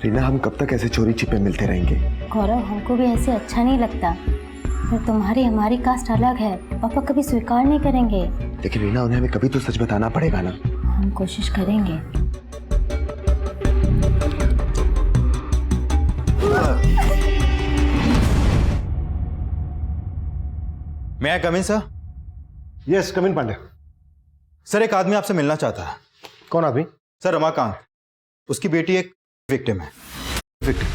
रीना, हम कब तक ऐसे चोरी छिपे मिलते रहेंगे? गौरव, हमको भी ऐसे अच्छा नहीं लगता। पर तुम्हारी हमारी कास्ट अलग है, पापा कभी स्वीकार नहीं करेंगे। लेकिन रीना, उन्हें हमें कभी तो सच बताना पड़ेगा ना। हम कोशिश करेंगे। मैं आई कम इन सर? यस, कम इन पांडे। सर, एक आदमी आपसे मिलना चाहता है। कौन आदमी? सर, रमाकांत। उसकी बेटी एक विक्टिम है। विक्टिम?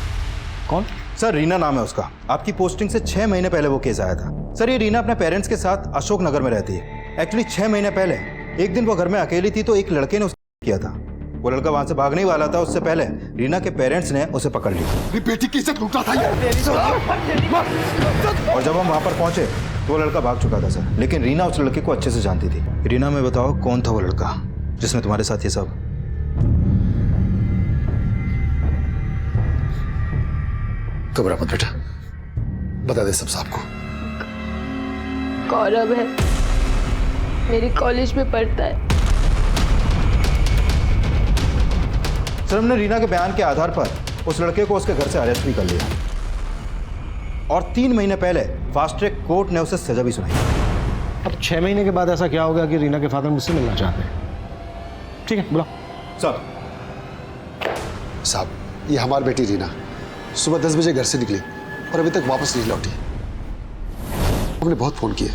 कौन? सर, रीना नाम है उसका। आपकी पोस्टिंग से 6 महीने पहले वो केस आया था। सर, ये रीना अपने पेरेंट्स के साथ अशोक नगर में रहती है। एक्चुअली 6 महीने पहले एक दिन वो घर में अकेली थी तो एक लड़के ने उसको किया था। वो लड़का वहां से भागने ही वाला था, उससे पहले रीना के पेरेंट्स ने उसे पकड़ लिया। बेटी की इज्जत लूट रहा था। और जब हम वहां पर पहुंचे तो वो लड़का भाग चुका था सर। लेकिन रीना उस लड़के को अच्छे से जानती थी। रीना, मैं बताओ कौन था वो लड़का जिसने तुम्हारे साथ ये सब? घबरा मत बेटा, बता दे सब साहब को। गौरव है, मेरी कॉलेज में पढ़ता है। सर, हमने रीना के बयान के आधार पर उस लड़के को उसके घर से अरेस्ट भी कर लिया और 3 महीने पहले फास्ट ट्रैक कोर्ट ने उसे सजा भी सुनाई। अब 6 महीने के बाद ऐसा क्या होगा कि रीना के फादर मुझसे मिलना चाहते हैं? ठीक है, बुलाओ। साहब, ये हमारी बेटी रीना सुबह 10 बजे घर से निकली और अभी तक वापस नहीं लौटी। हमने बहुत फोन किए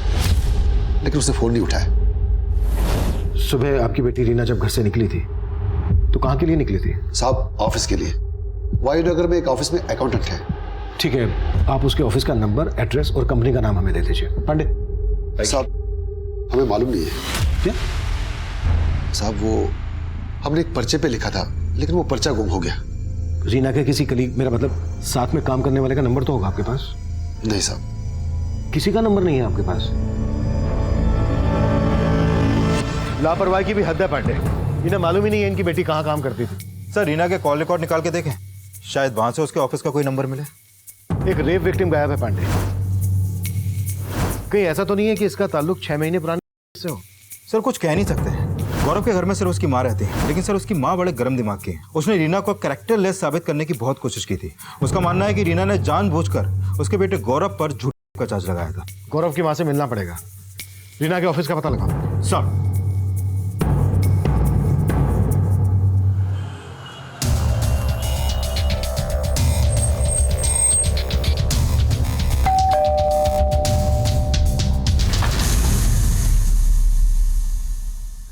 लेकिन उसने फोन नहीं उठाया। सुबह आपकी बेटी रीना जब घर से निकली थी तो कहाँ के लिए निकली थी? साहब, ऑफिस के लिए। वायुनगर में एक ऑफिस में अकाउंटेंट है। ठीक है, आप उसके ऑफिस का नंबर, एड्रेस और कंपनी का नाम हमें दे दीजिए। पांडे साहब, हमें मालूम नहीं है। क्या? साहब, वो हमने एक पर्चे पे लिखा था लेकिन वो पर्चा गुम हो गया। रीना के किसी कलीग, मेरा मतलब साथ में काम करने वाले का नंबर तो होगा आपके पास? नहीं साहब, किसी का नंबर नहीं है आपके पास? लापरवाही की भी हद है पांडे। इन्हें मालूम ही नहीं है इनकी बेटी कहाँ काम करती थी। सर, रीना के कॉल रिकॉर्ड निकाल के देखें, शायद वहां से उसके ऑफिस का कोई नंबर मिले। एक रेप विक्टिम गायब है पांडे। कहीं ऐसा तो नहीं है कि इसका ताल्लुक 6 महीने पुराने से हो? सर, कुछ कह नहीं सकते। गौरव के घर में सिर्फ उसकी माँ रहती है, लेकिन सर उसकी माँ बड़े गर्म दिमाग की है। उसने रीना को कैरेक्टरलेस साबित करने की बहुत कोशिश की थी। उसका मानना है कि रीना ने जानबूझकर उसके बेटे गौरव पर झूठ का चार्ज लगाया था। गौरव की माँ से मिलना पड़ेगा। रीना के ऑफिस का पता लगाओ। सर,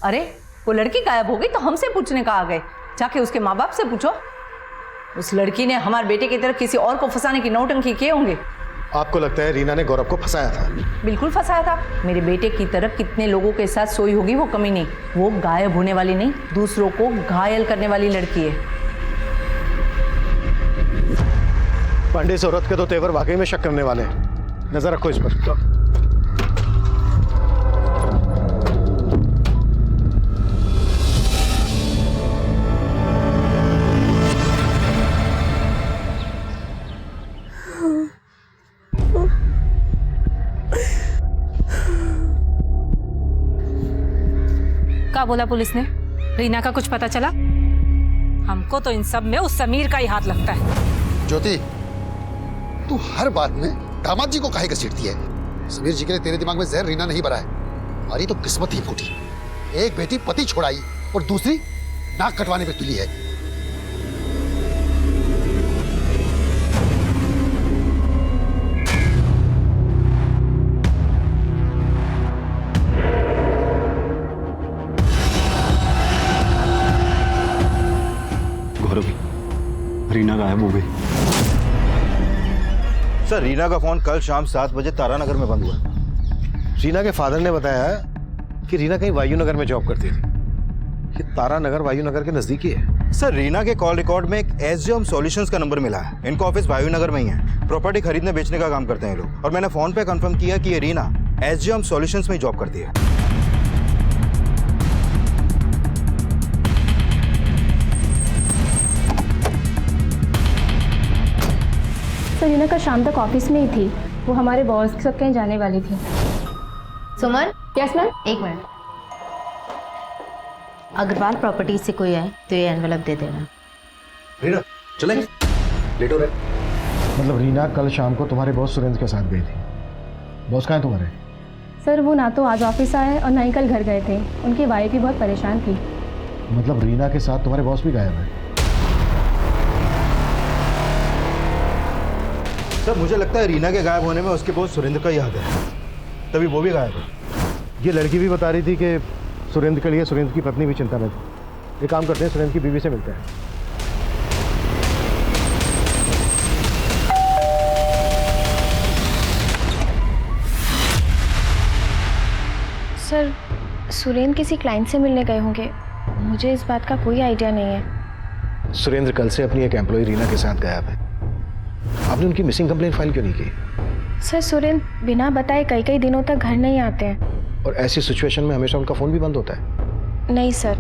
अरे, वो लड़की गायब हो गई तो हमसे पूछने का आ गए। जाके उसके माँ बाप से पूछो। उस लड़की ने हमारे बेटे की तरफ किसी और को फंसाने की नौटंकी किए होंगे। आपको लगता है रीना ने गौरव को फंसाया था? बिल्कुल फंसाया था। मेरे बेटे की तरफ कितने लोगों के साथ सोई होगी वो कमी नहीं। वो गायब होने वाली नहीं, दूसरों को घायल करने वाली लड़की है। पांडे, इस औरत के तो तेवर वाकई में शक करने वाले हैं। नजर रखो इस पर। क्या बोला पुलिस ने? रीना का कुछ पता चला? हमको तो इन सब में उस समीर का ही हाथ लगता है। ज्योति, तू हर बात में दामाद जी को काहे घसीटती है? समीर जी के लिए तेरे दिमाग में जहर रीना नहीं भरा है। हमारी तो किस्मत ही फूटी। एक बेटी पति छोड़ाई और दूसरी नाक कटवाने पे तुली है। रीना गायब हो गई। सर, रीना का फोन कल शाम 7 बजे तारानगर में बंद हुआ। रीना के फादर ने बताया कि रीना कहीं वायुनगर में जॉब करती थी। ये तारानगर वायुनगर के नजदीक ही है। सर, रीना के कॉल रिकॉर्ड में एक एसजीएम सॉल्यूशंस का नंबर मिला है। इनका ऑफिस वायुनगर में ही है। प्रॉपर्टी खरीदने बेचने का काम करते हैं लोग। और मैंने फोन पे कंफर्म किया कि ये रीना एसजीएम सॉल्यूशंस में ही जॉब करती है। रीना का शाम तक ऑफिस में ही थी। वो हमारे बॉस के साथ कहीं जाने वाली थी। सुमन, यस मैम। एक मिनट। अग्रवाल प्रॉपर्टी से कोई आए तो ये एनवेलप दे देना। रीना, चले लेट हो रहे। मतलब रीना कल शाम को तुम्हारे बॉस सुरेंद्र के साथ गई थी। बॉस कहाँ है तुम्हारे? सर वो ना तो आज ऑफिस आए और ना ही कल घर गए थे। उनकी वाइफ भी बहुत परेशान थी। मतलब रीना के साथ तुम्हारे बॉस भी गायब है? सर मुझे लगता है रीना के गायब होने में उसके बॉस सुरेंद्र का ही हाथ है, तभी वो भी गायब है। ये लड़की भी बता रही थी कि सुरेंद्र के लिए सुरेंद्र की पत्नी भी चिंता में थी। एक काम करते हैं, सुरेंद्र की बीवी से मिलते हैं। सर सुरेंद्र किसी क्लाइंट से मिलने गए होंगे। मुझे इस बात का कोई आइडिया नहीं है। सुरेंद्र कल से अपनी एक एम्प्लॉय रीना के साथ गायब है। आपने उनकी मिसिंग कंप्लेंट फाइल क्यों नहीं की? सर सुरेंद्र बिना बताए कई कई दिनों तक घर नहीं आते हैं। और ऐसी सिचुएशन में हमेशा उनका फ़ोन भी बंद होता है। नहीं सर,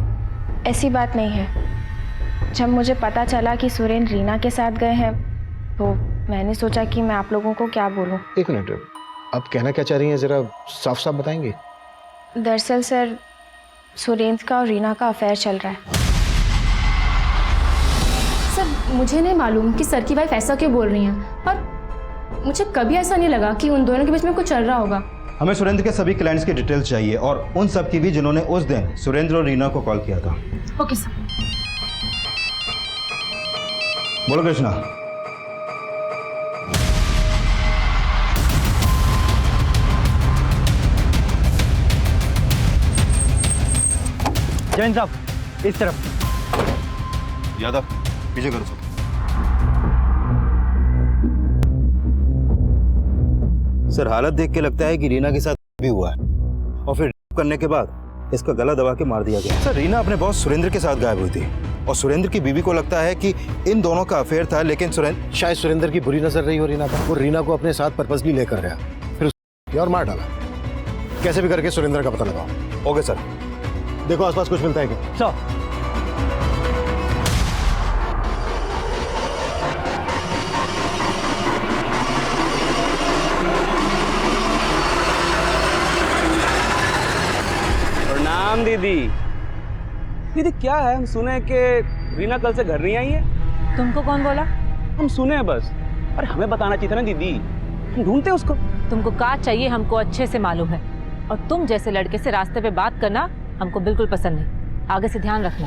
ऐसी बात नहीं है। जब मुझे पता चला कि सुरेंद्र रीना के साथ गए हैं तो मैंने सोचा कि मैं आप लोगों को क्या बोलूं। एक मिनट, आप कहना क्या चाह रही हैं, ज़रा साफ साफ बताएंगे? दरअसल सर सुरेंद्र का और रीना का अफेयर चल रहा है। सर मुझे नहीं मालूम कि सर की वाइफ ऐसा क्यों बोल रही हैं, पर मुझे कभी ऐसा नहीं लगा कि उन दोनों के बीच में कुछ चल रहा होगा। हमें सुरेंद्र के सभी क्लाइंट्स की डिटेल्स चाहिए और उन सब की भी जिन्होंने उस दिन सुरेंद्र और रीना को कॉल किया था। Okay sir. बोलो कृष्णा। जैन साहब इस तरफ। यादव पीछे करो सब। सर हालत देख के लगता है कि रीना के साथ भी हुआ है और फिर करने के बाद इसका गला दबा के मार दिया गया। सर रीना अपने बॉस सुरेंद्र के साथ गायब हुई थी और सुरेंद्र की बीवी को लगता है कि इन दोनों का अफेयर था, लेकिन शायद सुरेंद्र की बुरी नजर रही हो रीना पर। वो रीना को अपने साथ पर्पसली लेकर गया, फिर उसको और मार डाला। कैसे भी करके सुरेंद्र का पता लगाओ। Okay sir. देखो आसपास कुछ मिलता है क्या? सर प्रणाम दीदी। दीदी क्या है, हम सुने कि रीना कल से घर नहीं आई है। तुमको कौन बोला? हम सुने हैं बस। अरे हमें बताना चाहिए था ना दीदी, हम ढूंढते उसको। तुमको का चाहिए हमको अच्छे से मालूम है, और तुम जैसे लड़के से रास्ते पे बात करना हमको बिल्कुल पसंद नहीं। आगे से ध्यान रखना।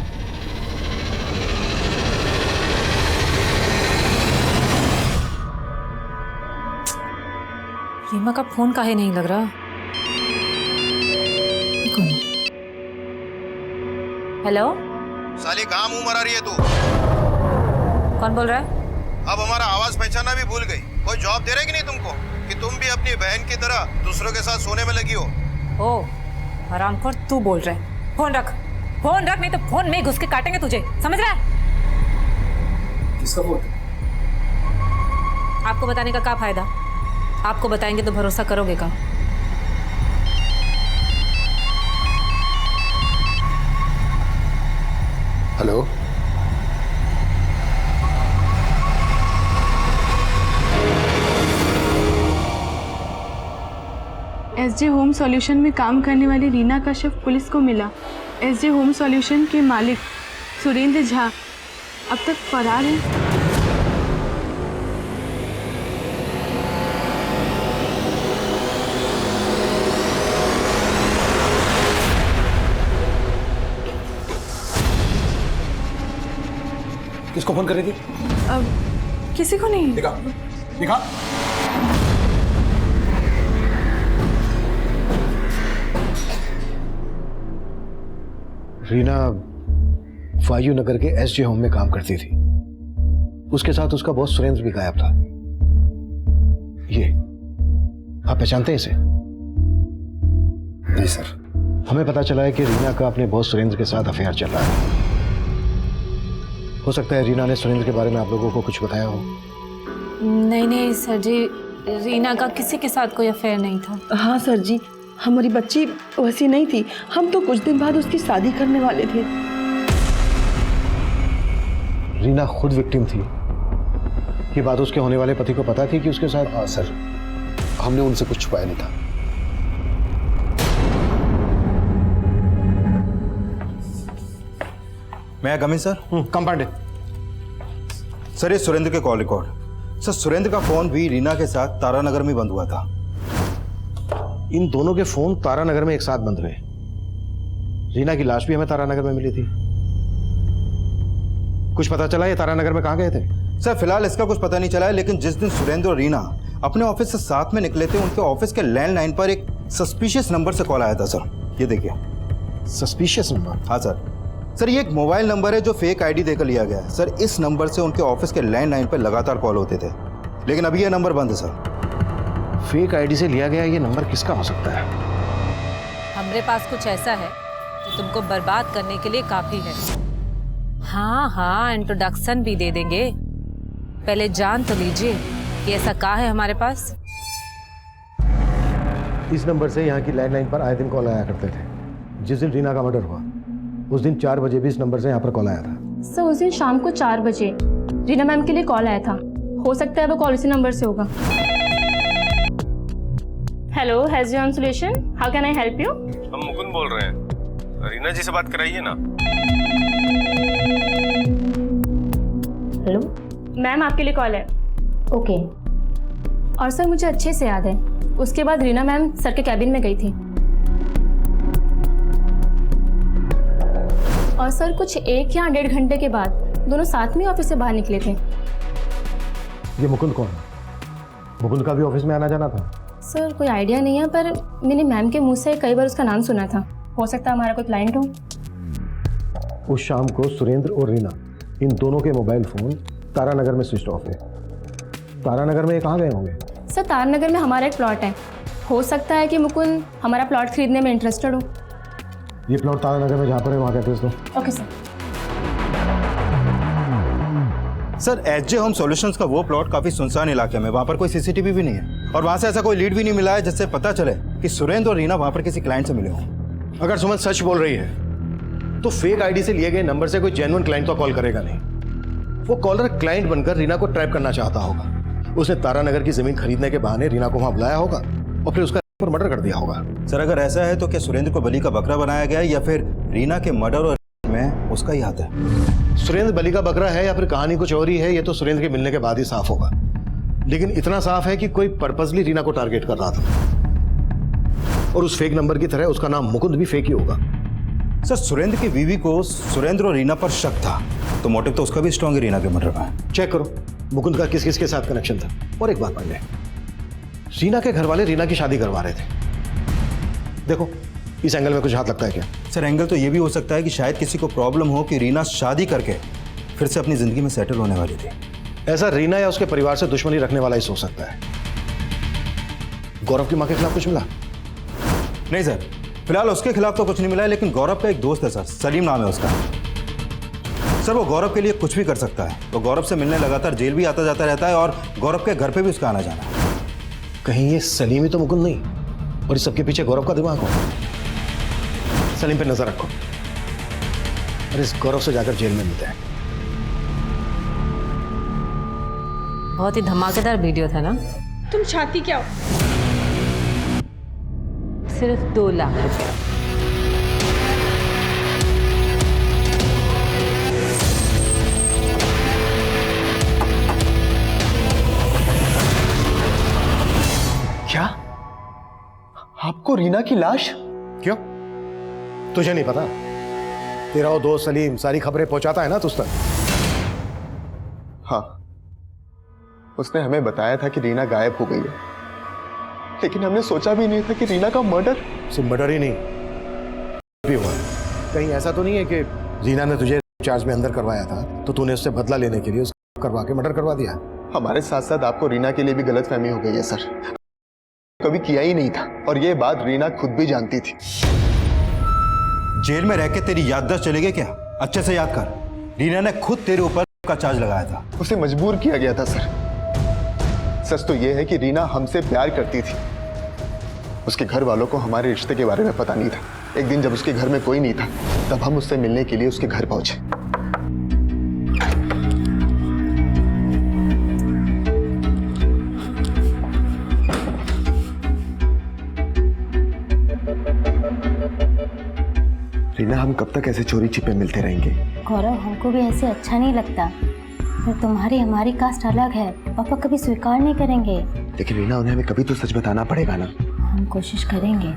रीमा का फोन काहे नहीं लग रहा? कौन है? हेलो साली कहाँ मुंह मरा रही है तू? कौन बोल रहा है? अब हमारा आवाज पहचाना भी भूल गई। कोई जॉब दे रहे कि नहीं तुमको कि तुम भी अपनी बहन की तरह दूसरों के साथ सोने में लगी हो? ओ हरामखोर, तू बोल रहा है? फोन रख, फोन रख, नहीं तो फोन में घुस के काटेंगे तुझे, समझ रहा है? किसका फोन? आपको बताने का क्या फायदा? आपको बताएंगे तो भरोसा करोगे का? हेलो, एसजे होम सॉल्यूशन में काम करने वाली रीना का शव पुलिस को मिला। एसजे होम सॉल्यूशन के मालिक सुरेंद्र झा अब तक फरार हैं। किसको फोन कर रही थी? अब किसी को नहीं। दिखा दिखा। रीना वायु नगर के एसजे होम में काम करती थी। उसके साथ उसका बॉस सुरेंद्र भी गायब था। ये आप पहचानते हैं इसे? नहीं सर। हमें पता चला है कि रीना का अपने बॉस सुरेंद्र के साथ अफेयर चल रहा है। हो सकता है रीना ने सुरेंद्र के बारे में आप लोगों को कुछ बताया हो। नहीं नहीं सर जी, रीना का किसी के साथ कोई अफेयर नहीं था। हाँ सर जी, हमारी बच्ची वैसी नहीं थी। हम तो कुछ दिन बाद उसकी शादी करने वाले थे। रीना खुद विक्टिम थी। ये बात उसके होने वाले पति को पता थी कि उसके साथ? हाँ सर, हमने उनसे कुछ छुपाया नहीं था। मैं कम इन सर? कम पांडे। सर ये सुरेंद्र के कॉल रिकॉर्ड। सर सुरेंद्र का फोन भी रीना के साथ तारानगर में बंद हुआ था। इन दोनों के फोन तारानगर में एक साथ बंद हुए। रीना की लाश भी हमें तारानगर में मिली थी। कुछ पता चला ये तारानगर में कहाँ गए थे? सर फिलहाल इसका कुछ पता नहीं चला है, लेकिन जिस दिन सुरेंद्र और रीना अपने ऑफिस से साथ में निकले थे, उनके ऑफिस के लैंडलाइन पर एक सस्पिशियस नंबर से कॉल आया था सर। ये देखिए। Suspicious number? हाँ सर। सर ये एक मोबाइल नंबर है जो फेक आईडी देकर लिया गया है सर। इस नंबर से उनके ऑफिस के लैंडलाइन पर लगातार कॉल होते थे, लेकिन अभी ये नंबर बंद है सर। फेक आईडी से लिया गया ये नंबर किसका हो सकता है? हमारे पास कुछ ऐसा है जो तुमको बर्बाद करने के लिए काफी है। हाँ हाँ, इंट्रोडक्शन भी दे देंगे, पहले जान तो लीजिए कि ऐसा क्या है हमारे पास। इस नंबर से यहाँ की लैंडलाइन पर आए दिन कॉल आया करते थे। जिस दिन रीना का मर्डर हुआ उस दिन 4 बजे भी इस नंबर से यहाँ पर कॉल आया था। सर उस दिन शाम को 4 बजे रीना मैम के लिए कॉल आया था। हो सकता है वो कॉल इसी नंबर से होगा। Hello, has your solution, how can I help you? हम मुकुंद बोल रहे हैं, रीना जी से बात कराइए ना। हेलो मैम आपके लिए कॉल है। ओके। और सर मुझे अच्छे से याद है, उसके बाद रीना मैम सर के कैबिन में गई थी और सर कुछ 1 या 1.5 घंटे के बाद दोनों साथ में ऑफिस से बाहर निकले थे। ये मुकुंद कौन है? मुकुंद का भी ऑफिस में आना जाना था? सर कोई आइडिया नहीं है, पर मैंने मैम के मुंह से कई बार उसका नाम सुना था। हो सकता है हमारा कोई क्लाइंट हो। उस शाम को सुरेंद्र और रीना इन दोनों के मोबाइल फोन तारानगर में स्विच ऑफ है। तारानगर में ये कहाँ गए होंगे? सर तारानगर में हमारा एक प्लॉट है, हो सकता है कि मुकुंद हमारा प्लॉट खरीदने में इंटरेस्टेड हो। ये प्लॉट तारानगर में जहाँ पर है वहाँ का एड्रेस दो। Okay sir. Sir SJ home solutions का वो प्लॉट काफी सुनसान इलाके में, वहां पर कोई सीसीटीवी भी नहीं है और वहां से ऐसा कोई लीड भी नहीं मिला है जिससे पता चले कि सुरेंद्र और रीना वहां पर किसी क्लाइंट से मिले हों। अगर सुमन सच बोल रही है तो फेक आईडी से लिए गए नंबर से कोई जेन्युइन क्लाइंट तो कॉल करेगा नहीं। वो कॉलर क्लाइंट बनकर रीना को ट्रैप करना चाहता होगा। उसने तारानगर की जमीन खरीदने के बहाने रीना को वहां बुलाया होगा और फिर उसका पर मर्डर कर दिया होगा। सर अगर ऐसा है तो क्या सुरेंद्र को बलि का बकरा बनाया गया है या फिर रीना के मर्डर और में उसका ही हाथ है? सुरेंद्र बलि का बकरा है या फिर कहानी कुछ और ही है, ये तो सुरेंद्र के मिलने के बाद ही साफ होगा। लेकिन इतना साफ है कि कोई पर्पसली रीना को टारगेट कर रहा था और उस फेक नंबर की तरह उसका नाम मुकुंद भी फेक ही होगा। सर सुरेंद्र की बीवी को सुरेंद्र और रीना पर शक था, तो मोटिव तो उसका भी स्ट्रॉन्ग है रीना के मर्डर में। चेक करो मुकुंद का किस किस के साथ कनेक्शन था। और एक बात मान ले, रीना के घर वाले रीना की शादी करवा रहे थे। देखो इस एंगल में कुछ हाथ लगता है क्या? सर एंगल तो ये भी हो सकता है कि शायद किसी को प्रॉब्लम हो कि रीना शादी करके फिर से अपनी जिंदगी में सेटल होने वाली थी। ऐसा रीना या उसके परिवार से दुश्मनी रखने वाला ही सोच सकता है। गौरव की मां के खिलाफ कुछ मिला? नहीं सर, फिलहाल उसके खिलाफ तो कुछ नहीं मिला है, लेकिन गौरव का एक दोस्त है सर, सलीम नाम है उसका। सर वो गौरव के लिए कुछ भी कर सकता है। वो गौरव से मिलने लगातार जेल भी आता जाता रहता है और गौरव के घर पे भी उसका आना जाना है। कहीं ये सलीम ही तो मुकुंद नहीं और इस सबके पीछे गौरव का दिमाग हो? सलीम पे नजर रखो और इस गौरव से जाकर जेल में मिलते हैं। बहुत ही धमाकेदार वीडियो था ना? तुम चाहती क्या हो? सिर्फ 2 लाख रुपए। क्या? आपको रीना की लाश? क्यों? तुझे नहीं पता? तेरा वो दोस्त सलीम सारी खबरें पहुंचाता है ना तुझ तक। हाँ, उसने हमें बताया था कि रीना गायब हो गई है, लेकिन हमने सोचा भी नहीं था कि रीना का मर्डर। सिर्फ मर्डर ही नहीं भी हुआ। कहीं ऐसा तो नहीं है कि रीना ने तुझे चार्ज में अंदर करवाया था तो तूने उससे बदला लेने के लिए उसको करवा के मर्डर करवा दिया? हमारे साथ साथ आपको रीना के लिए भी गलतफहमी हो गई है सर। कभी किया ही नहीं था और ये बात रीना खुद भी जानती थी। जेल में रह के तेरी याददाश्त चली गई क्या? अच्छे से याद कर, रीना ने खुद तेरे ऊपर का चार्ज लगाया था। उसे मजबूर किया गया था सर। सच तो यह है कि रीना हमसे प्यार करती थी। उसके घर वालों को हमारे रिश्ते के बारे में पता नहीं था। एक दिन जब उसके घर में कोई नहीं था तब हम उससे मिलने के लिए उसके घर पहुंचे। रीना, हम कब तक ऐसे चोरी छिपे मिलते रहेंगे? गौरव, हमको भी ऐसे अच्छा नहीं लगता, पर तुम्हारी हमारी कास्ट अलग है, पापा कभी स्वीकार नहीं करेंगे। लेकिन रीना, उन्हें हमें कभी तो सच बताना पड़ेगा ना। हम कोशिश करेंगे।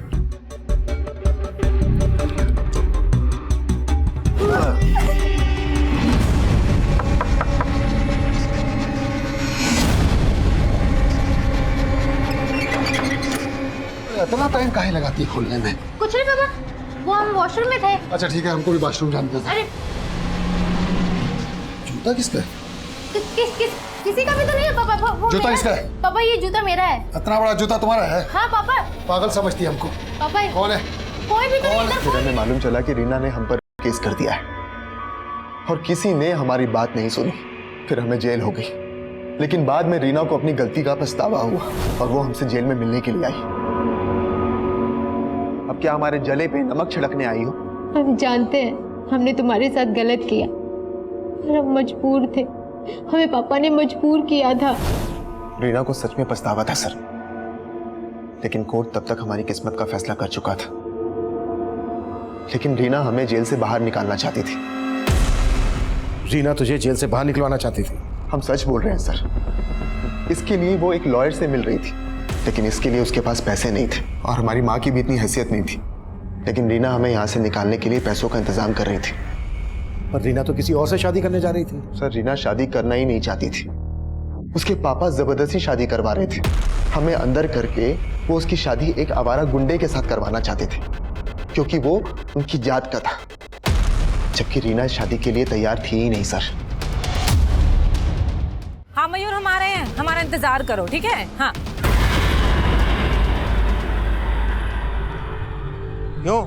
इतना टाइम काहे लगाती है खोलने में? कुछ नहीं पापा, वो हम वॉशरूम में थे। अच्छा ठीक है, हमको भी वॉशरूम जाना था। अरे जूता किसका है? किसी का भी तो नहीं है पापा। वो जूता मेरा किसका है। है? पापा ये जूता मेरा है। इतना बड़ा जूता तुम्हारा है? हाँ पापा। पागल समझती है हमको। पापा कौन है? कोई भी तो नहीं इधर। फिर हमें मालूम चला कि रीना ने हम पर केस कर दिया है और किसी ने हमारी बात नहीं सुनी। फिर हमें जेल हो गई, लेकिन बाद में रीना को अपनी गलती का पछतावा हुआ और वो हमसे जेल में मिलने के लिए आई। अब क्या हमारे जले पे नमक छिड़कने आई हो? हम जानते हैं हमने तुम्हारे साथ गलत किया और हम मजबूर थे, हमें पापा ने मजबूर किया था। रीना को सच में पछतावा था सर, लेकिन कोर्ट तब तक हमारी किस्मत का फैसला कर चुका था। लेकिन रीना हमें जेल से बाहर निकालना चाहती थी। रीना तुझे जेल से बाहर निकलवाना चाहती थी? हम सच बोल रहे हैं सर। इसके लिए वो एक लॉयर से मिल रही थी, लेकिन इसके लिए उसके पास पैसे नहीं थे और हमारी माँ की भी इतनी हैसियत नहीं थी। लेकिन रीना हमें यहाँ से निकालने के लिए पैसों का इंतजाम कर रही थी। पर रीना तो किसी और से शादी करने जा रही थी। सर, रीना शादी करना ही नहीं चाहती थी। उसके पापा जबरदस्ती शादी करवा रहे थे। हमें अंदर करके वो उसकी शादी एक आवारा गुंडे के साथ करवाना चाहते थे, क्योंकि वो उनकी जात का था, जबकि रीना इस शादी के लिए तैयार थी ही नहीं सर। हाँ मयूर, हम आ रहे हैं, हमारा इंतजार करो, ठीक है? हाँ। क्यों?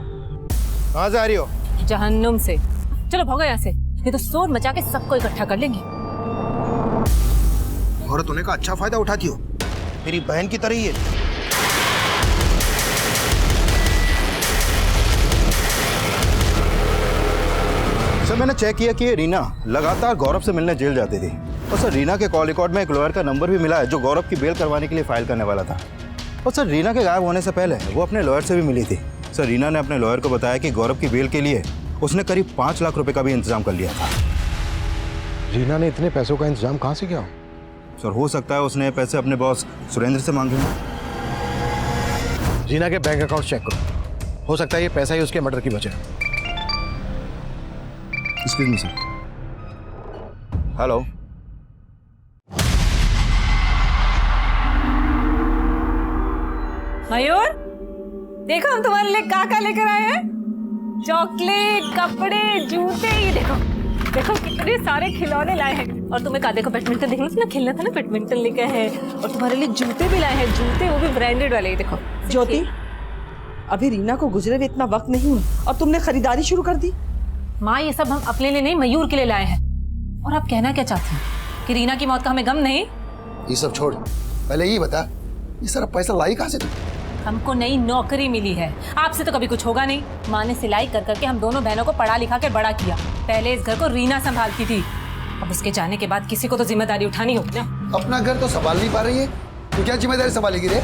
कहाँ जा रही हो? जहन्नुम से। चलो भागो यहाँ से, ये तो शोर मचा के सबको इकट्ठा कर लेंगे। औरत होने का अच्छा फायदा उठाती हो, मेरी बहन की तरह ही है। सर, मैंने चेक किया कि ये रीना लगातार गौरव से मिलने जेल जाती थी और सर रीना के कॉल रिकॉर्ड में एक लॉयर का नंबर भी मिला है जो गौरव की बेल करवाने के लिए फाइल करने वाला था। और सर रीना के गायब होने से पहले वो अपने लॉयर से भी मिली थी। सर रीना ने अपने लॉयर को बताया कि गौरव की बेल के लिए उसने करीब 5 लाख रुपए का भी इंतजाम कर लिया था। रीना ने इतने पैसों का इंतजाम कहाँ से किया? सर हो सकता है उसने पैसे अपने बॉस सुरेंद्र से मांगे हों। रीना के बैंक अकाउंट चेक करो, हो सकता है ये पैसा ही उसके मर्डर की वजह। Excuse me sir. हेलो। मयूर, देखो हम तुम्हारे लिए क्या लेकर आए हैं। चॉकलेट, कपड़े, जूते, ये देखो देखो कितने सारे खिलौने लाए हैं। और तुम्हें कहा, देखो बैडमिंटन देखना था ना, खेलना था ना, बैडमिंटन लेके हैं। और तुम्हारे लिए जूते भी लाए हैं, जूते वो भी ब्रांडेड वाले। ये देखो ज्योति, अभी रीना को गुजरे हुए इतना वक्त नहीं हुआ और तुमने खरीदारी शुरू कर दी। माँ, ये सब हम अपने लिए नहीं, मयूर के लिए लाए हैं। और आप कहना क्या चाहती हैं कि रीना की मौत का हमें गम नहीं? ये सब छोड़, पहले ये बता, ये सारा पैसा लाई कहाँ से तू? हमको नई नौकरी मिली है, आपसे तो कभी कुछ होगा नहीं। माँ ने सिलाई कर करके हम दोनों बहनों को पढ़ा लिखा के बड़ा किया। पहले इस घर को रीना संभालती थी, अब उसके जाने के बाद किसी को तो जिम्मेदारी उठानी होगी ना। अपना घर तो संभाल नहीं पा रही है, तो क्या जिम्मेदारी संभालेगी रे?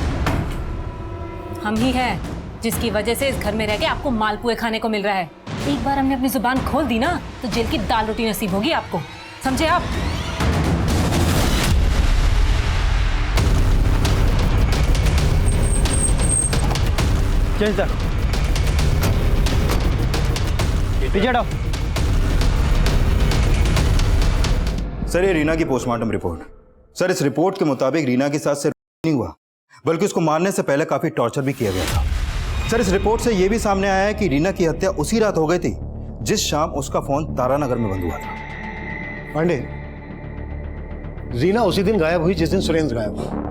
हम ही हैं जिसकी वजह से इस घर में रह के आपको मालपुए खाने को मिल रहा है। एक बार हमने अपनी जुबान खोल दी ना तो जेल की दाल रोटी नसीब होगी आपको, समझे आप? चल पीछे हटाओ। सर ये रीना की पोस्टमार्टम रिपोर्ट। सर इस रिपोर्ट के मुताबिक रीना के साथ सिर्फ नहीं हुआ बल्कि उसको मारने से पहले काफी टॉर्चर भी किया गया था। सर इस रिपोर्ट से यह भी सामने आया है कि रीना की हत्या उसी रात हो गई थी जिस शाम उसका फोन तारानगर में बंद हुआ था। पांडे, रीना उसी दिन गायब हुई जिस दिन सुरेंद्र गायब हुआ,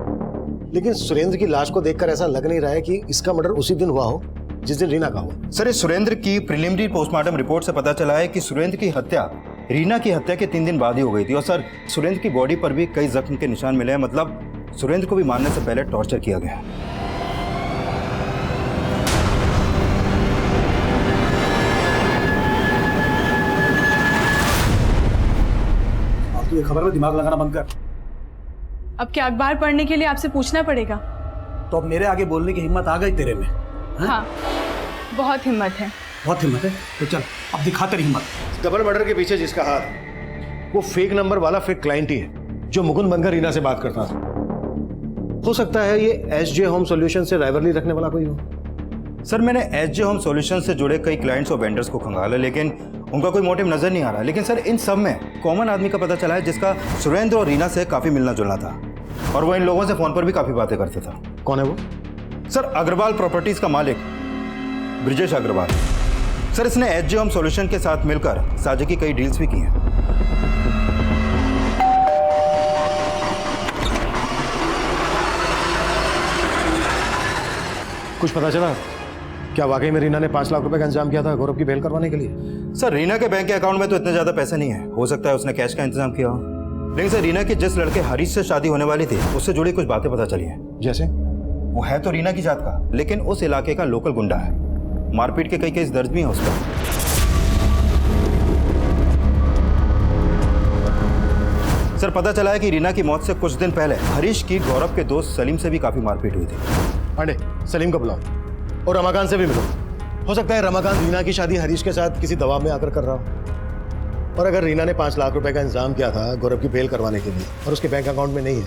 लेकिन सुरेंद्र की लाश को देखकर ऐसा लग नहीं रहा है कि इसका मर्डर उसी दिन हुआ हो जिस दिन रीना का हुआ। सर इस सुरेंद्र की प्रिलिमिनरी पोस्टमार्टम रिपोर्ट से पता चला है कि सुरेंद्र की हत्या रीना की हत्या के 3 दिन बाद ही हो गई थी। और सर सुरेंद्र की बॉडी पर भी कई जख्म के निशान मिले हैं, मतलब सुरेंद्र को भी मारने से पहले टॉर्चर किया गया। तू ये खबर में दिमाग लगाना बंद कर। अब क्या अखबार पढ़ने के लिए आपसे पूछना पड़ेगा? तो अब मेरे आगे बोलने की हिम्मत आ गई तेरे में? हाँ, बहुत हिम्मत है। बहुत हिम्मत है, तो चल अब दिखा तेरी हिम्मत। डबल मर्डर के पीछे जिसका हाथ, वो फेक नंबर वाला फेक क्लाइंट ही है जो मुकुंद बनकर रीना से बात करता था। हो सकता है ये एसजे होम सॉल्यूशन से राइवलरी रखने वाला कोई हो। सर मैंने एसजे होम सॉल्यूशन से जुड़े कई क्लाइंट्स और वेंडर्स को खंगाला, लेकिन उनका कोई मोटिव नजर नहीं आ रहा। लेकिन सर इन सब में कॉमन आदमी का पता चला है जिसका सुरेंद्र और रीना से काफी मिलना जुलना था, और वो इन लोगों से फोन पर भी काफी बातें करता था। कौन है वो? सर अग्रवाल प्रॉपर्टीज का मालिक ब्रिजेश अग्रवाल। सर इसने एसजे होम सॉल्यूशन के साथ मिलकर साझे की कई डील्स भी की हैं। कुछ पता चला? क्या वाकई में रीना ने 5 लाख रुपए का इंतजाम किया था गौरव की बेल करवाने के लिए? सर रीना के बैंक अकाउंट में तो इतने ज्यादा पैसे नहीं है, हो सकता है उसने कैश का इंतजाम किया हो। लेकिन सर रीना की जिस लड़के हरीश से शादी होने वाली थी उससे जुड़ी कुछ बातें पता चली हैं। जैसे? वो है तो रीना की जात का, लेकिन उस इलाके का लोकल गुंडा है। मारपीट के कई केस दर्ज भी हैं उस पर। सर पता चला है कि रीना की मौत से कुछ दिन पहले हरीश की गौरव के दोस्त सलीम से भी काफी मारपीट हुई थी। पांडे, सलीम को बुलाओ और रमाकांत से भी मिलो। हो सकता है रमाकांत रीना की शादी हरीश के साथ किसी दबाव में आकर कर रहा हो। और अगर रीना ने 5 लाख रुपए का इंतजाम किया था गौरव की बेल करवाने के लिए और उसके बैंक अकाउंट में नहीं है,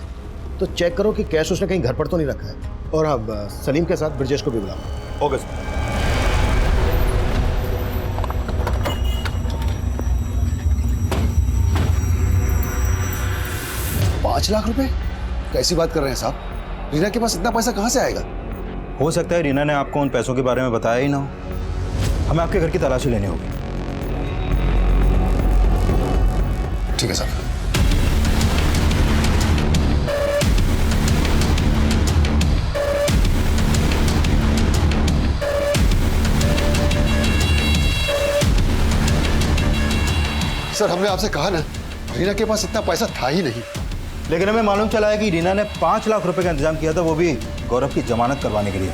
तो चेक करो कि कैश उसने कहीं घर पर तो नहीं रखा है। और अब सलीम के साथ ब्रजेश को भी बुलाओ। Okay sir. 5 लाख रुपए? कैसी बात कर रहे हैं साहब? रीना के पास इतना पैसा कहां से आएगा? हो सकता है रीना ने आपको उन पैसों के बारे में बताया ही ना हो। हमें आपके घर की तलाशी लेनी होगी। ठीक है साहब। सर हमने आपसे कहा ना, रीना के पास इतना पैसा था ही नहीं। लेकिन हमें मालूम चला है कि रीना ने 5 लाख रुपए का इंतजाम किया था, वो भी गौरव की जमानत करवाने के लिए।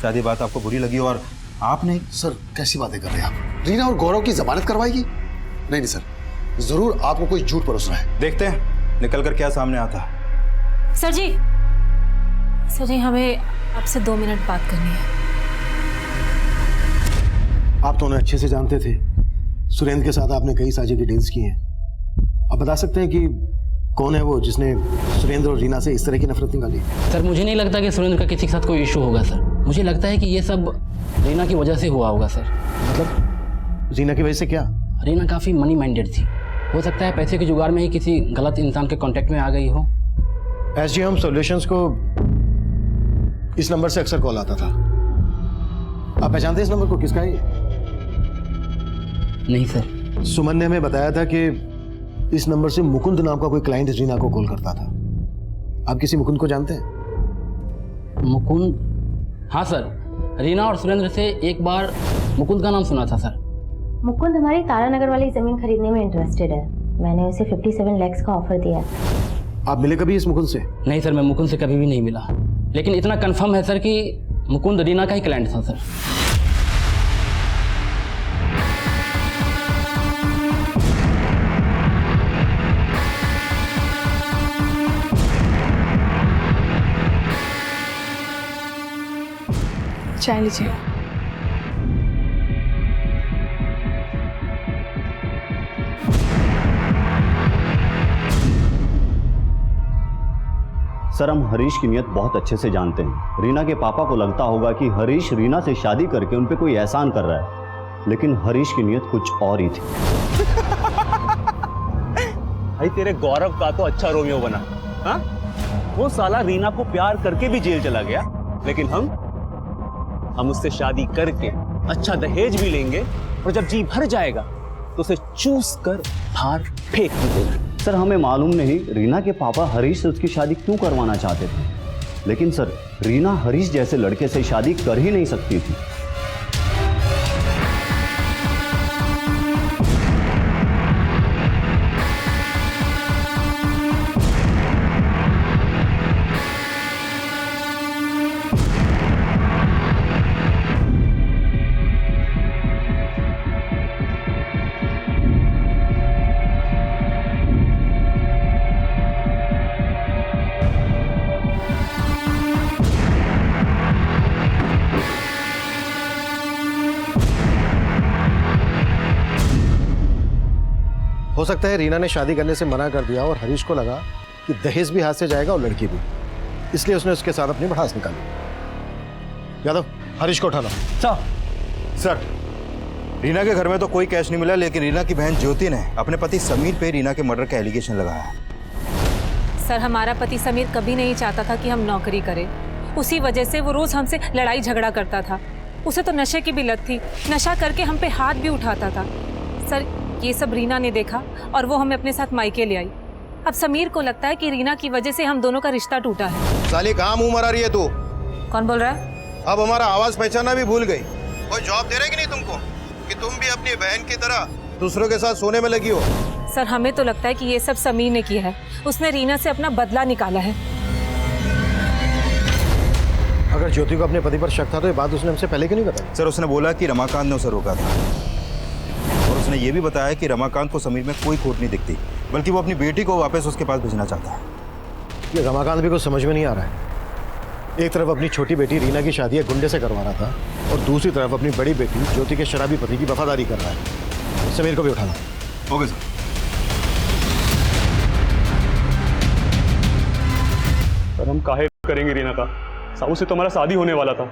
शायद ये बात आपको बुरी लगी और आप नहीं। सर कैसी बातें कर रहे हैं आप? रीना और गौरव की जमानत करवाएगी? नहीं नहीं सर, जरूर आपको कोई झूठ परोस रहा है। देखते हैं निकल कर क्या सामने आता है। सर जी हमें आपसे 2 मिनट बात करनी है। आप तो उन्हें अच्छे से जानते थे। सुरेंद्र के साथ आपने कई साझे की डील्स की हैं। आप बता सकते हैं कि कौन है वो जिसने सुरेंद्र और रीना से इस तरह की नफरत निकाली? सर मुझे नहीं लगता कि सुरेंद्र का किसी के साथ कोई इशू होगा सर। मुझे लगता है कि ये सब रीना की वजह से हुआ होगा सर। मतलब रीना की वजह से क्या? रीना काफ़ी मनी माइंडेड थी। हो सकता है पैसे के जुगाड़ में ही किसी गलत इंसान के कांटेक्ट में आ गई हो। एसजे होम सॉल्यूशंस को इस नंबर से अक्सर कॉल आता था। आप पहचानते हैं इस नंबर को? किसका है? नहीं सर। सुमन ने हमें बताया था कि इस नंबर से मुकुंद नाम का कोई क्लाइंट रीना को कॉल करता था। आप किसी मुकुंद को जानते हैं? मुकुंद? हाँ सर, रीना और सुरेंद्र से एक बार मुकुंद का नाम सुना था सर। मुकुंद हमारी तारानगर वाली ज़मीन खरीदने में इंटरेस्टेड है। मैंने उसे 57 लाख का ऑफर दिया। आप मिले कभी इस मुकुंद से? नहीं सर, मैं मुकुंद से कभी भी नहीं मिला। लेकिन इतना कंफर्म है सर कि मुकुंद रीना का ही क्लाइंट था सर। चाय लीजिए। सर हम हरीश की नियत बहुत अच्छे से जानते हैं। रीना के पापा को लगता होगा कि हरीश रीना से शादी करके उन पे कोई एहसान कर रहा है, लेकिन हरीश की नियत कुछ और ही थी। भाई तेरे गौरव का तो अच्छा रोमियो बना। हाँ, वो साला रीना को प्यार करके भी जेल चला गया, लेकिन हम उससे शादी करके अच्छा दहेज भी लेंगे और जब जी भर जाएगा तो उसे चूस कर बाहर फेंक भी देंगे। सर हमें मालूम नहीं रीना के पापा हरीश से उसकी शादी क्यों करवाना चाहते थे, लेकिन सर रीना हरीश जैसे लड़के से शादी कर ही नहीं सकती थी। हो सकता है रीना ने शादी करने से मना कर दिया और हरीश को लगा कि दहेज भी हाथ से जाएगा और लड़की भी, इसलिए उसने उसके साथ अपनी भड़ास निकाली। यादव, हरीश को उठा लो। सर, रीना के घर में तो कोई कैश नहीं मिला, लेकिन रीना की बहन ज्योति ने अपने पति समीर पे रीना के मर्डर का एलिगेशन लगाया है। सर, हमारा पति समीर कभी नहीं चाहता था कि हम नौकरी करें। उसी वजह से वो रोज हमसे लड़ाई झगड़ा करता था। उसे तो नशे की भी लत थी, नशा करके हम पे हाथ भी उठाता था। सर, ये सब रीना ने देखा और वो हमें अपने साथ मायके ले आई। अब समीर को लगता है कि रीना की वजह से हम दोनों का रिश्ता टूटा है। साली कहाँ मुंह मरा रही है तू? कौन बोल रहा है? अब हमारा आवाज पहचाना भी भूल गई। कोई जॉब दे रहे कि नहीं तुमको कि तुम भी अपनी बहन की तरह दूसरों के साथ सोने में लगी हो? सर, हमें तो लगता है कि ये सब समीर ने किया है। उसने रीना से अपना बदला निकाला है। अगर ज्योति को अपने पति पर शक था तो ये बात उसने हमसे पहले क्यों नहीं बताई? सर, उसने बोला कि रमाकांत ने उसे रोका था और उसने ये भी बताया कि रमाकांत को समीर में कोई खोट नहीं दिखती, बल्कि वो अपनी बेटी को वापस उसके पास भेजना चाहता है। ये रमाकांत भी कुछ समझ में नहीं आ रहा है। एक तरफ अपनी छोटी बेटी रीना की शादी एक गुंडे से करवा रहा था और दूसरी तरफ अपनी बड़ी बेटी ज्योति के शराबी पति की वफादारी कर रहा है। समीर को भी उठाना। Okay sir. पर हम काहे करेंगे रीना का? साहू से तो हमारा शादी होने वाला था।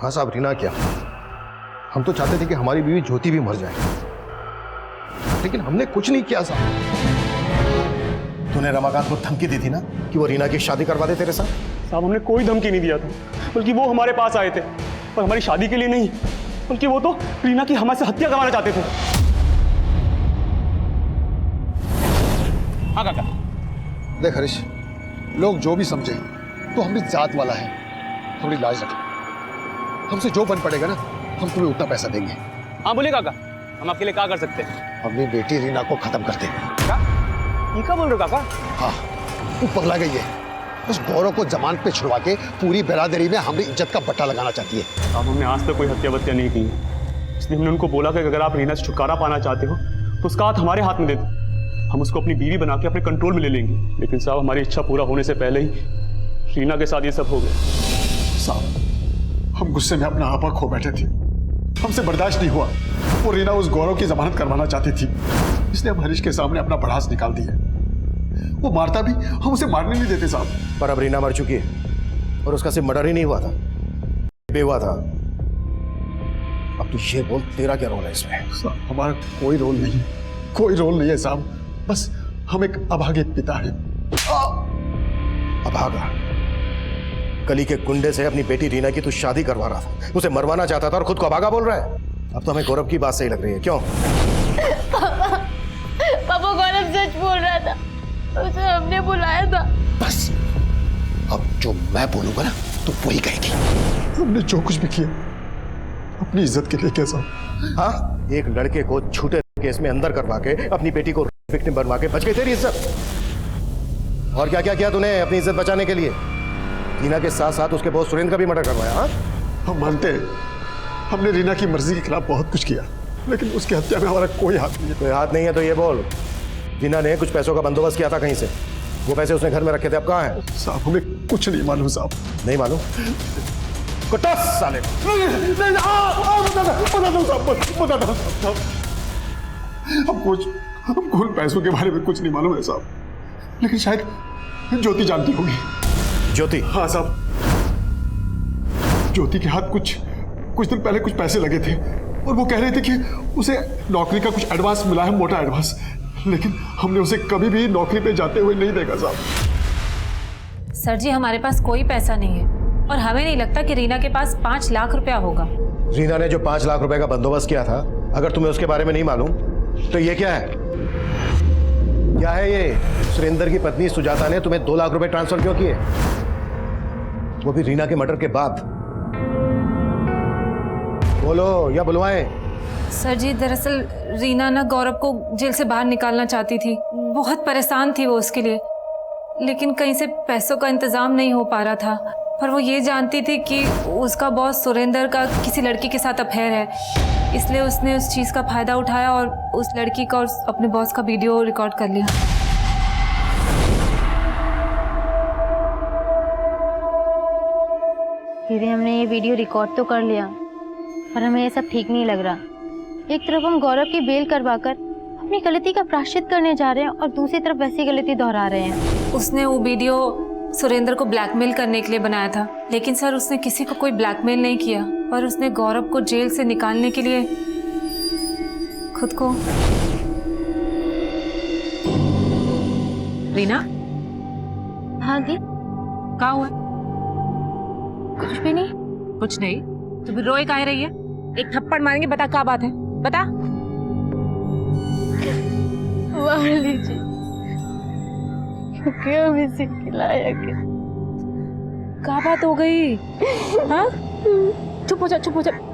हाँ साहब, रीना क्या, हम तो चाहते थे कि हमारी बीवी ज्योति भी मर जाए, लेकिन हमने कुछ नहीं किया साहब। तूने रमाकांत को धमकी दी थी ना कि वो रीना की शादी करवा दे तेरे साथ? साहब, हमने कोई धमकी नहीं दिया था, बल्कि वो हमारे पास आए थे, पर हमारी शादी के लिए नहीं, बल्कि वो तो रीना की हमारे से हत्या करवाना चाहते थे। हाँ काका। देख हरीश, लोग जो भी समझे तो हम भी जात वाला है, थोड़ी लाज रख। हमसे जो बन पड़ेगा ना, हम तुम्हें उतना पैसा देंगे। हाँ बोलिए काका, हम आपके लिए क्या कर सकते हैं? अपनी बेटी रीना को खत्म कर दे। क्या बोल रहे हो काका? हाँ, तू पगला गई है। उस गौरव को जमानत पे छुड़वा के पूरी बिरादरी में हमारी इज्जत का बट्टा लगाना चाहती है। अब हमने आज तक कोई हत्या वत्या नहीं की, इसलिए हमने उनको बोला कि अगर आप रीना से छुटकारा पाना चाहते हो तो उसका हाथ हमारे हाथ में दे दो, हम उसको अपनी बीवी बना के अपने कंट्रोल में ले लेंगे। लेकिन साहब, हमारी इच्छा पूरा होने से पहले ही रीना के साथ ये सब हो गया। साहब, हम गुस्से में अपना आपा खो बैठे थे, हमसे बर्दाश्त नहीं हुआ। वो रीना उस गौरव की जमानत करवाना चाहती थी, इसलिए हम हरीश के सामने अपना भड़ास निकाल दिया। वो मारता भी, हम उसे मारने नहीं देते साहब। पर अब रीना मर चुकी है और उसका सिर्फ मर्डर ही नहीं हुआ था, भी हुआ था। अब तू ये बोल, तेरा क्या रोल है इसमें? साहब, हमारा कोई रोल नहीं, कोई रोल नहीं है साहब। बस हम एक अभागे पिता हैं। अभागा? गली के गुंडे से अपनी बेटी रीना की तू शादी करवा रहा था, उसे मरवाना चाहता था और खुद को अभागा बोल रहा है। अब तो हमें गौरव की बात सही लग रही है। क्यों? पापा, गौरव सच बोल रहा था, उसे हमने बुलाया था। बस अब जो मैं बोलूंगा ना, तो वही कहेगी। हमने जो कुछ भी किया अपनी इज्जत के लिए। कैसा? हाँ, एक लड़के को झूठे केस में अंदर करवा के अपनी बेटी को विक्टिम बनवा के बच गई तेरी इज्जत। और क्या क्या किया तूने अपनी इज्जत बचाने के लिए? रीना के साथ साथ उसके बॉस सुरेंद्र का भी मर्डर करवाया। हाँ, हम मानते हैं हमने रीना की मर्जी के खिलाफ बहुत कुछ किया, लेकिन उसकी हत्या में हमारा कोई हाथ नहीं है। कोई हाथ नहीं है तो ये बोल, रीना ने कुछ पैसों का बंदोबस्त किया था कहीं से, वो पैसे उसने घर में रखे थे, अब कहाँ हैं? साहब, हमें कुछ नहीं मालूम साहब। नहीं मालूम? कुत्ता साले। हमको उन पैसों के बारे में कुछ नहीं मालूम है साहब, लेकिन शायद ज्योति जानती होगी। ज्योति? हाँ साहब, ज्योति के हाथ कुछ दिन पहले कुछ पैसे लगे थे और वो कह रहे थे कि उसे नौकरी का कुछ एडवांस मिला है, मोटा एडवांस, लेकिन हमने उसे कभी भी नौकरी पे जाते हुए नहीं देखा साहब। सर जी, हमारे पास कोई पैसा नहीं है और हमें नहीं लगता कि रीना के पास 5 लाख रुपया होगा। रीना ने जो 5 लाख रुपए का बंदोबस्त किया था, अगर तुम्हें उसके बारे में नहीं मालूम तो ये क्या है? क्या है ये? सुरेंद्र की पत्नी सुजाता ने तुम्हें 2 लाख रुपए ट्रांसफर क्यों किए, वो भी रीना के मर्डर के बाद? बोलो या बुलवाएं? सर जी, दरअसल रीना ना गौरव को जेल से बाहर निकालना चाहती थी, बहुत परेशान थी वो उसके लिए, लेकिन कहीं से पैसों का इंतजाम नहीं हो पा रहा था। पर वो ये जानती थी कि उसका बॉस सुरेंद्र का किसी लड़की के साथ अफेयर है, इसलिए उसने उस चीज़ का फायदा उठाया और उस लड़की का और अपने बॉस का वीडियो रिकॉर्ड कर लिया। दीदी, हमने ये वीडियो रिकॉर्ड तो कर लिया, पर हमें ये सब ठीक नहीं लग रहा। एक तरफ हम गौरव की बेल करवाकर अपनी गलती का प्रायश्चित करने जा रहे हैं और दूसरी तरफ वैसी गलती दोहरा रहे हैं। उसने वो वीडियो सुरेंद्र को ब्लैकमेल करने के लिए बनाया था, लेकिन सर उसने किसी को कोई ब्लैकमेल नहीं किया, पर उसने गौरव को जेल से निकालने के लिए खुद को। रीना। हाँ दी। क्या हुआ? कुछ भी नहीं। कुछ नहीं तो फिर रोए काहे रही है? एक थप्पड़ मारेंगे, बता क्या बात है, बता। मार लीजिए, क्यों इसे खिलाया के? क्या बात हो गई? हाँ? चुप हो जा,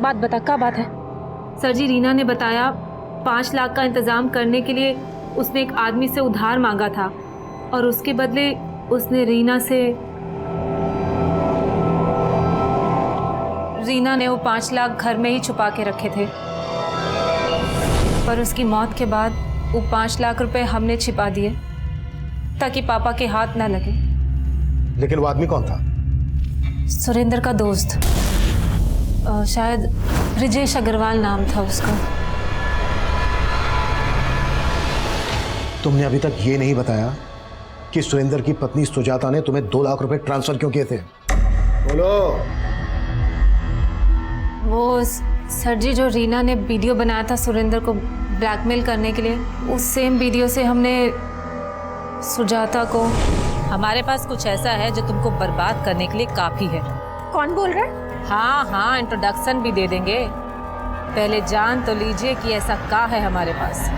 बात बता, क्या बात है? सर जी, रीना ने बताया 5 लाख का इंतजाम करने के लिए उसने एक आदमी से उधार मांगा था और उसके बदले उसने रीना ने वो 5 लाख घर में ही छुपा के रखे थे, पर उसकी मौत के बाद वो 5 लाख रुपए हमने छिपा दिए ताकि पापा के हाथ ना लगे। लेकिन वो आदमी कौन था? सुरेंद्र का दोस्त, शायद ब्रिजेश अग्रवाल नाम था उसका। तुमने अभी तक ये नहीं बताया कि सुरेंद्र की पत्नी सुजाता ने तुम्हें 2 लाख रुपए ट्रांसफर क्यों किए थे? बोलो। वो सर जी, जो रीना ने वीडियो बनाया था सुरेंद्र को ब्लैकमेल करने के लिए, उस सेम वीडियो से हमने सुजाता को। हमारे पास कुछ ऐसा है जो तुमको बर्बाद करने के लिए काफी है। कौन बोल रहा है? हाँ, इंट्रोडक्शन भी दे देंगे, पहले जान तो लीजिए कि ऐसा क्या है हमारे पास।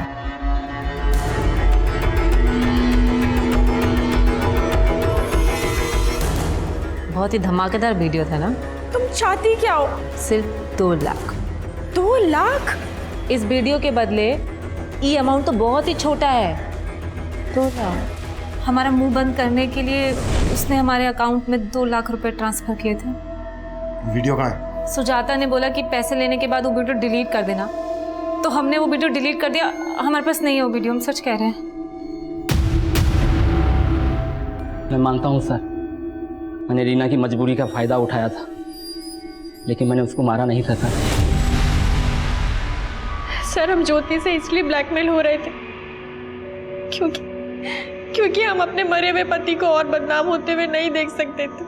बहुत ही धमाकेदार वीडियो था ना? तुम चाहती क्या हो? सिर्फ 2 लाख। 2 लाख? इस वीडियो के बदले ये अमाउंट तो बहुत ही छोटा है। 2 लाख? हमारा मुंह बंद करने के लिए उसने हमारे अकाउंट में 2 लाख रुपए ट्रांसफर किए थे। वीडियो कहाँ है? सुजाता ने बोला कि पैसे लेने के बाद वो वीडियो डिलीट कर देना, तो हमने वो वीडियो डिलीट कर दिया। हमारे पास नहीं है वो वीडियो, हम सच कह रहे हैं। मैं मानता हूँ सर, मैंने रीना की मजबूरी का फ़ायदा उठाया था, लेकिन मैंने उसको मारा नहीं था सर, हम ज्योति से इसलिए ब्लैकमेल हो रहे थे क्योंकि हम अपने मरे हुए पति को और बदनाम होते हुए नहीं देख सकते थे।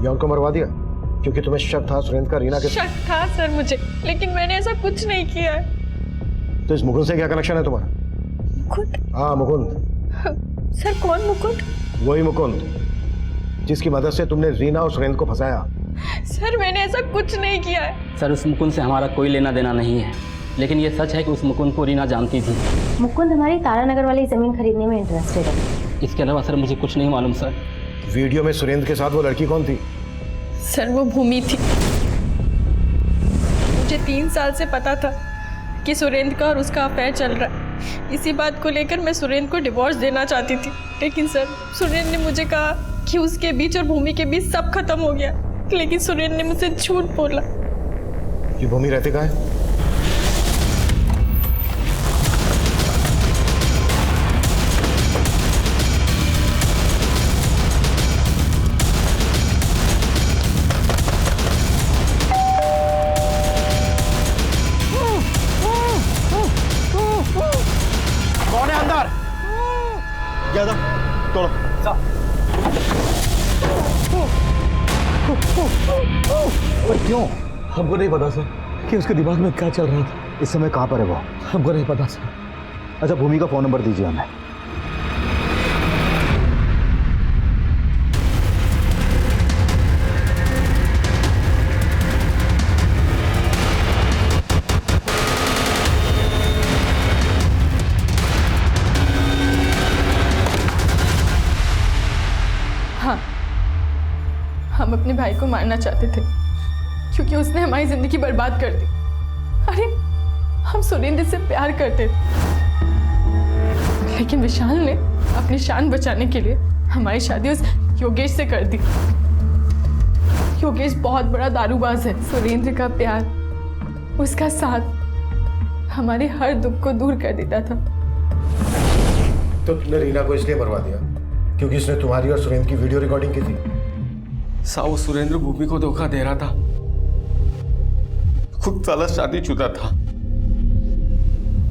या उनको मरवा दिया क्योंकि तुम्हें शक था सुरेंद्र का रीना के? शक था सर मुझे, लेकिन मैंने ऐसा कुछ नहीं किया है। तो इस मुकुंद से क्या कनेक्शन है तुम्हारा? मुकुंद? हाँ, मुकुंद। सर, कौन मुकुंद? वही मुकुंद जिसकी मदद से तुमने रीना और सुरेंद्र को फंसाया। सर, मैंने ऐसा कुछ नहीं किया है। सर, उस मुकुंद से हमारा कोई लेना देना नहीं है, लेकिन ये सच है कि उस मुकुंद को रीना जानती थी। मुकुंद हमारी तारानगर वाली जमीन खरीदने में इंटरेस्टेड है। इसके अलावा सर मुझे कुछ नहीं मालूम सर। वीडियो में सुरेंद्र के साथ वो लड़की कौन थी? सर, वो भूमि थी। मुझे 3 साल से पता था कि सुरेंद्र का और उसका अफेयर चल रहा है। इसी बात को लेकर मैं सुरेंद्र को डिवोर्स देना चाहती थी, लेकिन सर, सुरेंद्र ने मुझे कहा कि उसके बीच और भूमि के बीच सब खत्म हो गया, लेकिन सुरेंद्र ने मुझसे झूठ बोला। ये भूमि रहती कहाँ है? कौन है अंदर? ज्यादा तोड़ो। क्यों? हमको नहीं पता सर कि उसके दिमाग में क्या चल रहा था। इस समय कहाँ पर है वो? हमको नहीं पता सर। अच्छा, भूमि का फोन नंबर दीजिए हमें। हाँ, हम अपने भाई को मारना चाहते थे क्योंकि उसने हमारी जिंदगी बर्बाद कर दी। अरे, हम सुरेंद्र से प्यार करते थे, लेकिन विशाल ने अपनी शान बचाने के लिए हमारी शादी उस योगेश से कर दी। योगेश बहुत बड़ा दारूबाज है। सुरेंद्र का प्यार, उसका साथ हमारे हर दुख को दूर कर देता था। तो तुमने रीना को इसलिए मरवा दिया क्योंकि उसने तुम्हारी और सुरेंद्र की वीडियो रिकॉर्डिंग की थी? साहु सुरेंद्र भूमि को धोखा दे रहा था, खुद साला शादीशुदा था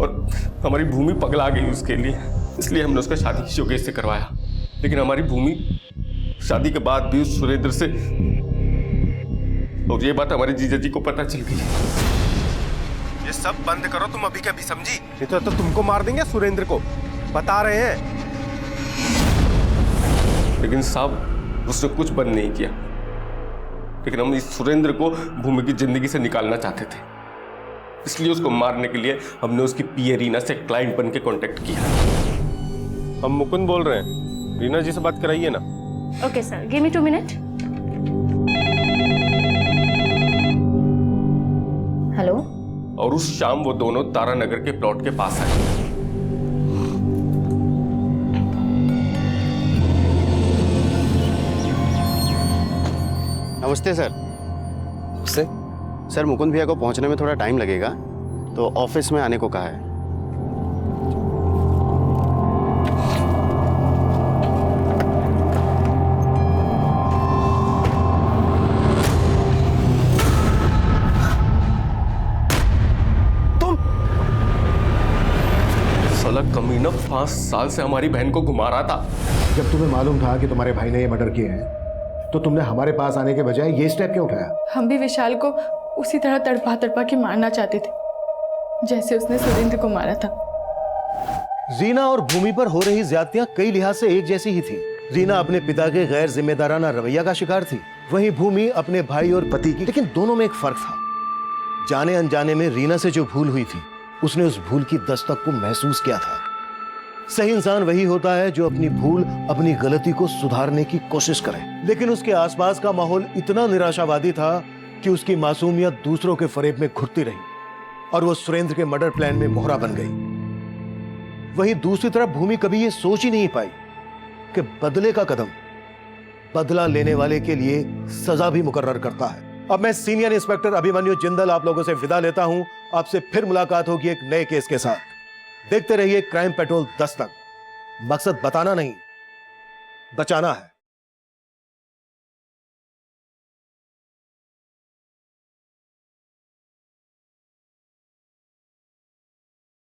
और हमारी भूमि पगला गई उसके लिए, इसलिए हमने उसका शादी योगेश से करवाया। लेकिन हमारी भूमि शादी के बाद भी उस सुरेंद्र से, और ये बात हमारे जीजा जी को पता चल गई। ये सब बंद करो तुम अभी के अभी, समझी? नहीं तो तुमको मार देंगे सुरेंद्र को, बता रहे हैं। लेकिन साहब उसने कुछ बंद नहीं किया, लेकिन हम इस सुरेंद्र को भूमि की जिंदगी से निकालना चाहते थे, इसलिए उसको मारने के लिए हमने उसकी पीए रीना से क्लाइंट बन के कॉन्टेक्ट किया। हम मुकुंद बोल रहे हैं, रीना जी से बात कराइए ना। Okay sir, give me 2 minute. Hello. और उस शाम वो दोनों तारानगर के प्लॉट के पास आए। नमस्ते सर। सर मुकुंद भैया को पहुंचने में थोड़ा टाइम लगेगा, तो ऑफिस में आने को कहा है। साला कमीना 5 साल से हमारी बहन को घुमा रहा था। जब तुम्हें मालूम था कि तुम्हारे भाई ने ये मर्डर किए हैं, तो तुमने हमारे पास आने के बजाय ये स्टेप क्यों उठाया? हम भी विशाल को उसी तरह तड़पा तड़पा के मारना चाहते थे जैसे उसने सुरेंद्र को मारा था। रीना और भूमि पर हो रही ज्यादतियां कई लिहाज से एक जैसी ही थी। रीना अपने पिता के गैर जिम्मेदाराना रवैया का शिकार थी, वहीं भूमि अपने भाई और पति की। लेकिन दोनों में एक फर्क था। जाने अनजाने में रीना से जो भूल हुई थी, उसने उस भूल की दस्तक को महसूस किया था। सही इंसान वही होता है जो अपनी भूल, अपनी गलती को सुधारने की कोशिश करे। लेकिन उसके आसपास का माहौल इतना निराशावादी था कि उसकी मासूमियत दूसरों के फरेब में घुटती रही और वो सुरेंद्र के मर्डर प्लान में मोहरा बन गई। वहीं दूसरी तरफ भूमि कभी ये सोच ही नहीं पाई कि बदले का कदम बदला लेने वाले के लिए सजा भी मुकर्रर करता है। अब मैं सीनियर इंस्पेक्टर अभिमन्यु जिंदल आप लोगों से विदा लेता हूं। आपसे फिर मुलाकात होगी एक नए केस के साथ। देखते रहिए क्राइम पेट्रोल 10 तक। मकसद बताना नहीं, बचाना है।